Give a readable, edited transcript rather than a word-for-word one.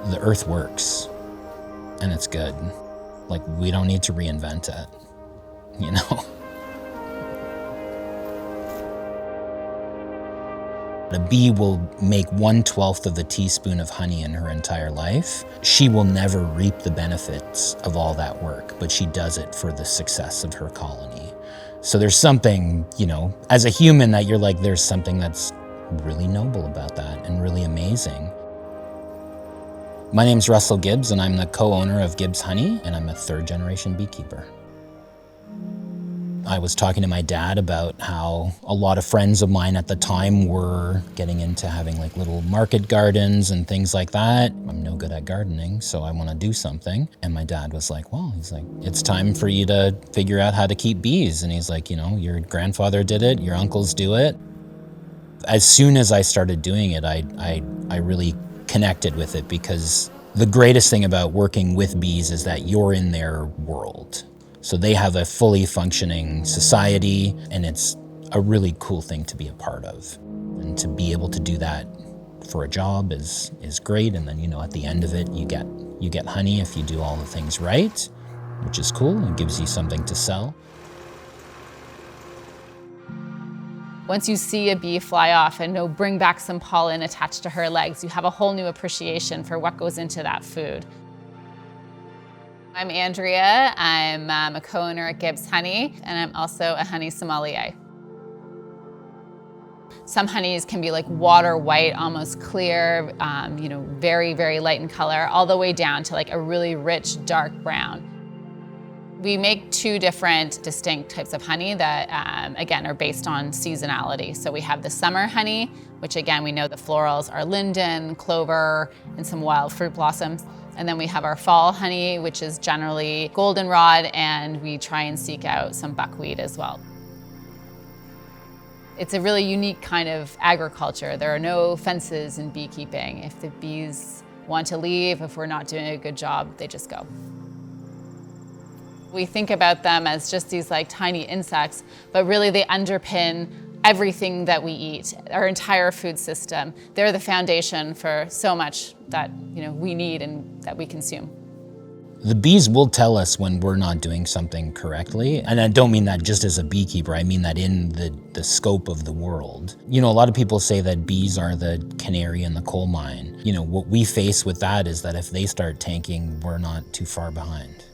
The earth works, and it's good. Like, we don't need to reinvent it, you know? A bee will make 1/12 of a teaspoon of honey in her entire life. She will never reap the benefits of all that work, but she does it for the success of her colony. So there's something, you know, as a human that you're like, there's something that's really noble about that and really amazing. My name's Russell Gibbs, and I'm the co-owner of Gibbs Honey, and I'm a third-generation beekeeper. I was talking to my dad about how a lot of friends of mine at the time were getting into having like little market gardens and things like that. I'm no good at gardening, so I want to do something. And my dad was like, well, he's like, it's time for you to figure out how to keep bees. And he's like, you know, your grandfather did it, your uncles do it. As soon as I started doing it, I really connected with it, because the greatest thing about working with bees is that you're in their world. So they have a fully functioning society, and it's a really cool thing to be a part of. And to be able to do that for a job is great. And then, you know, at the end of it, you get honey if you do all the things right, which is cool. It gives you something to sell. Once you see a bee fly off and bring back some pollen attached to her legs, you have a whole new appreciation for what goes into that food. I'm Andrea. I'm a co-owner at Gibbs Honey, and I'm also a honey sommelier. Some honeys can be like water white, almost clear, very, very light in color, all the way down to like a really rich, dark brown. We make two different distinct types of honey that, again, are based on seasonality. So we have the summer honey, which again, we know the florals are linden, clover, and some wild fruit blossoms. And then we have our fall honey, which is generally goldenrod, and we try and seek out some buckwheat as well. It's a really unique kind of agriculture. There are no fences in beekeeping. If the bees want to leave, if we're not doing a good job, they just go. We think about them as just these like tiny insects, but really they underpin everything that we eat, our entire food system. They're the foundation for so much that we need and that we consume. The bees will tell us when we're not doing something correctly. And I don't mean that just as a beekeeper, I mean that in the scope of the world. You know, a lot of people say that bees are the canary in the coal mine. You know, what we face with that is that if they start tanking, we're not too far behind.